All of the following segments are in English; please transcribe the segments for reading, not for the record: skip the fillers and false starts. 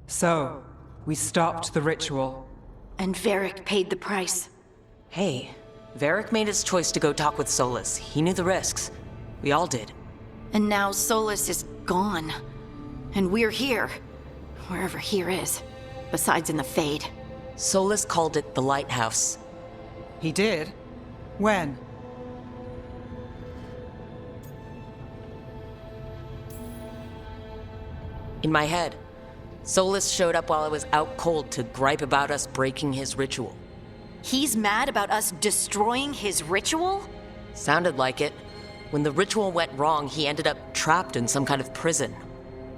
So, we stopped the ritual. And Varric paid the price. Hey, Varric made his choice to go talk with Solus. He knew the risks. We all did. And now Solus is gone. And we're here. Wherever here is. Besides in the Fade. Solus called it the Lighthouse. He did? When? In my head. Solus showed up while I was out cold to gripe about us breaking his ritual. He's mad about us destroying his ritual? Sounded like it. When the ritual went wrong, he ended up trapped in some kind of prison.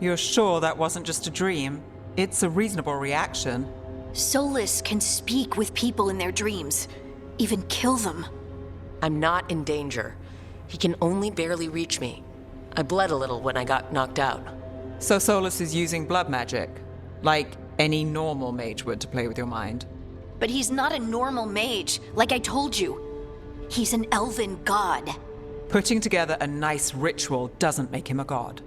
You're sure that wasn't just a dream? It's a reasonable reaction. Solus can speak with people in their dreams. Even kill them. I'm not in danger. He can only barely reach me. I bled a little when I got knocked out. So Solus is using blood magic, like any normal mage would to play with your mind. But he's not a normal mage, like I told you. He's an elven god. Putting together a nice ritual doesn't make him a god.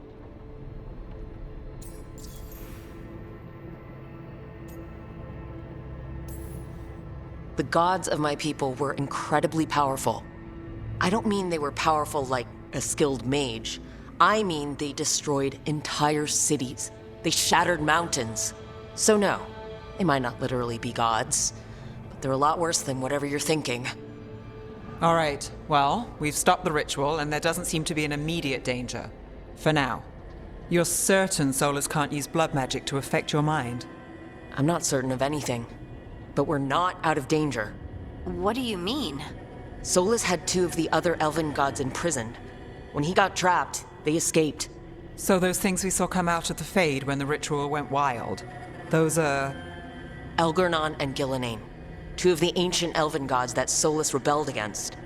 The gods of my people were incredibly powerful. I don't mean they were powerful like a skilled mage. I mean they destroyed entire cities. They shattered mountains. So no, they might not literally be gods, but they're a lot worse than whatever you're thinking. All right, well, we've stopped the ritual and there doesn't seem to be an immediate danger. For now. You're certain Solus can't use blood magic to affect your mind? I'm not certain of anything, but we're not out of danger. What do you mean? Solus had two of the other elven gods imprisoned. When he got trapped, they escaped. So those things we saw come out of the Fade when the ritual went wild, those are... Elgurnon and Gillinane, two of the ancient elven gods that Solus rebelled against.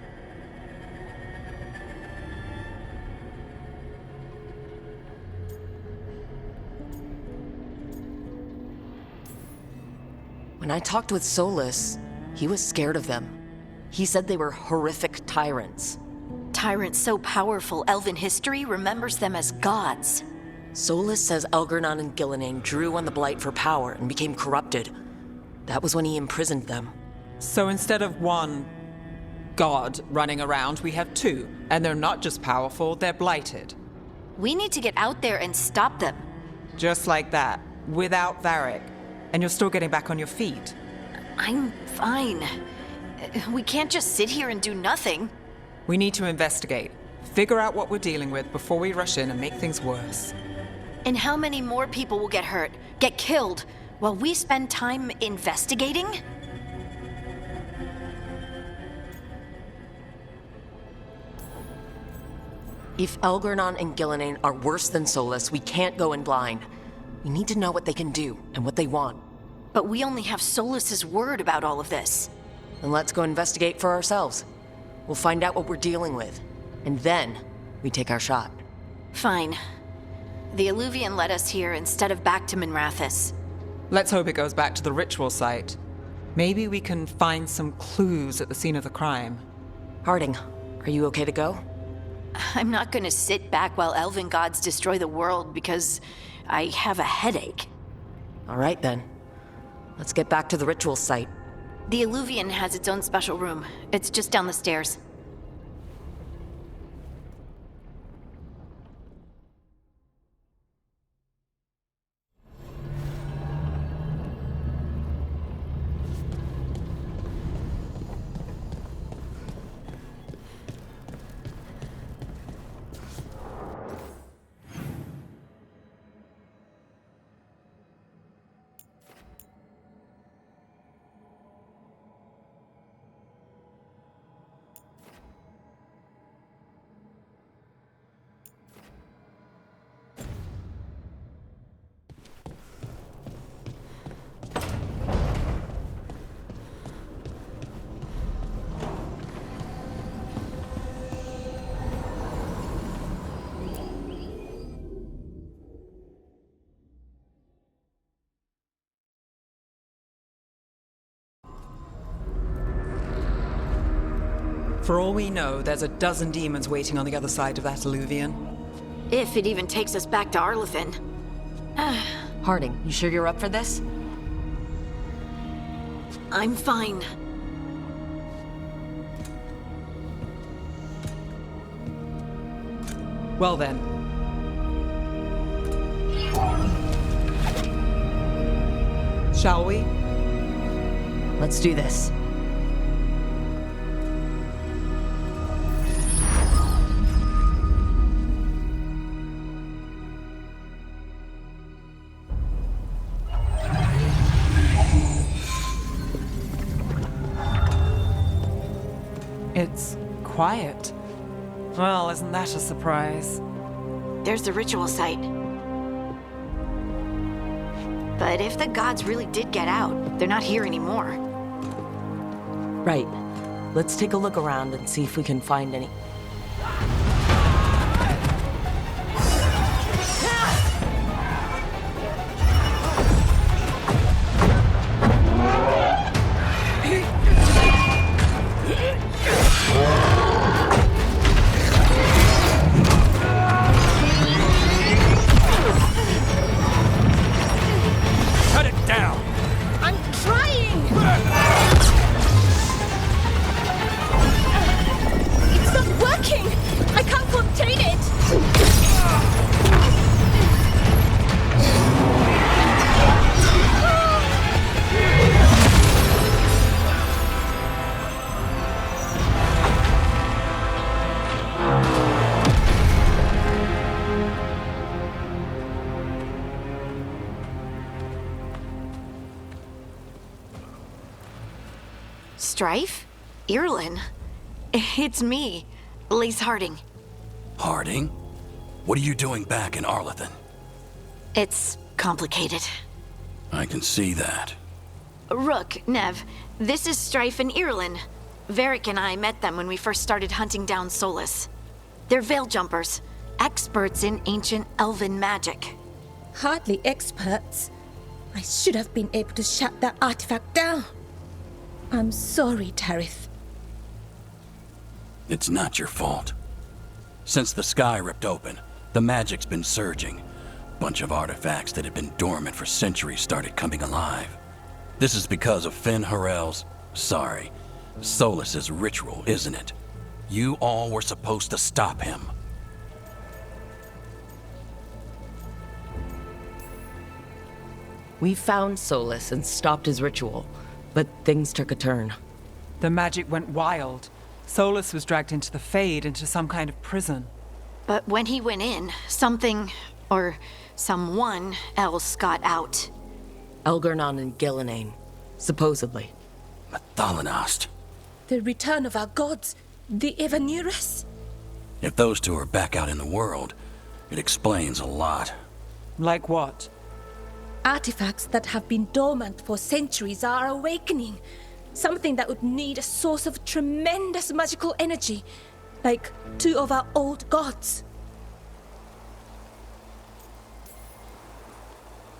When I talked with Solus, he was scared of them. He said they were horrific tyrants. Tyrants so powerful, elven history remembers them as gods. Solus says Elgurnon and Gillinane drew on the Blight for power and became corrupted. That was when he imprisoned them. So instead of one god running around, we have two. And they're not just powerful, they're blighted. We need to get out there and stop them. Just like that, without Varric. And you're still getting back on your feet. I'm fine. We can't just sit here and do nothing. We need to investigate. Figure out what we're dealing with before we rush in and make things worse. And how many more people will get hurt, get killed, while we spend time investigating? If Elgurnon and Gillinane are worse than Solus, we can't go in blind. We need to know what they can do and what they want. But we only have Solus's word about all of this. Then let's go investigate for ourselves. We'll find out what we're dealing with, and then we take our shot. Fine. The Illuvian led us here instead of back to Minrathous. Let's hope it goes back to the ritual site. Maybe we can find some clues at the scene of the crime. Harding, are you okay to go? I'm not gonna sit back while elven gods destroy the world because I have a headache. All right then. Let's get back to the ritual site. The Illuvian has its own special room. It's just down the stairs. For all we know, there's a dozen demons waiting on the other side of that Illuvian. If it even takes us back to Arlefin. Harding, you sure you're up for this? I'm fine. Well then. Shall we? Let's do this. It's quiet. Well, isn't that a surprise? There's the ritual site. But if the gods really did get out, they're not here anymore. Right. Let's take a look around and see if we can find any... Cut it down! I'm trying! It's not working! I can't contain it! Strife? Irelin? It's me, Elise Harding. Harding? What are you doing back in Arlington? It's complicated. I can see that. Rook, Nev, this is Strife and Irelin. Varric and I met them when we first started hunting down Solus. They're veil jumpers, experts in ancient elven magic. Hardly experts. I should have been able to shut that artifact down. I'm sorry, Tarith. It's not your fault. Since the sky ripped open, the magic's been surging. Bunch of artifacts that had been dormant for centuries started coming alive. This is because of Solus's ritual, isn't it? You all were supposed to stop him. We found Solus and stopped his ritual, but things took a turn. The magic went wild. Solus was dragged into the Fade, into some kind of prison. But when he went in, something, or someone else got out. Elgarnon and Gillinane, supposedly. Mathalanost. The return of our gods, the Evanurus. If those two are back out in the world, it explains a lot. Like what? Artifacts that have been dormant for centuries are awakening. Something that would need a source of tremendous magical energy, like two of our old gods.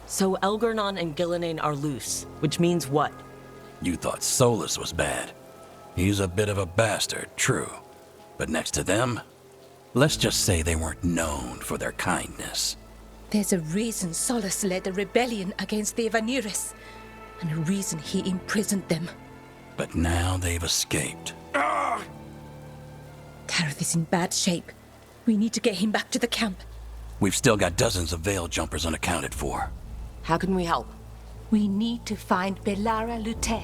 So Elgarnon and Gillinane are loose, which means what? You thought Solus was bad. He's a bit of a bastard, true. But next to them, let's just say they weren't known for their kindness. There's a reason Solus led a rebellion against the Evanurus, and a reason he imprisoned them. But now they've escaped. Tarith is in bad shape. We need to get him back to the camp. We've still got dozens of veil jumpers unaccounted for. How can we help? We need to find Belara Lute.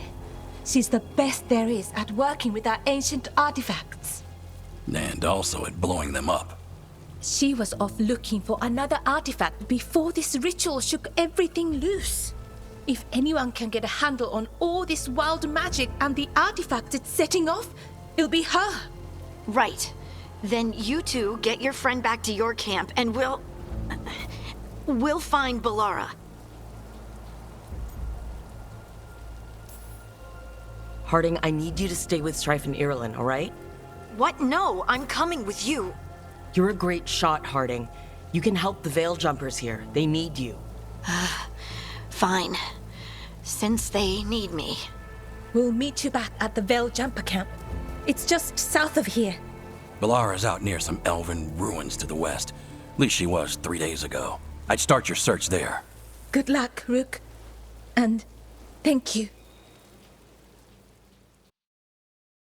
She's the best there is at working with our ancient artifacts. And also at blowing them up. She was off looking for another artifact before this ritual shook everything loose. If anyone can get a handle on all this wild magic and the artifacts it's setting off, it'll be her. Right. Then you two get your friend back to your camp and we'll find Belara. Harding, I need you to stay with Strife and Irelin, all right? What? No, I'm coming with you. You're a great shot, Harding. You can help the veil jumpers here. They need you. Fine. Since they need me. We'll meet you back at the Veil Jumper camp. It's just south of here. Belara's out near some elven ruins to the west. At least she was 3 days ago. I'd start your search there. Good luck, Rook. And thank you.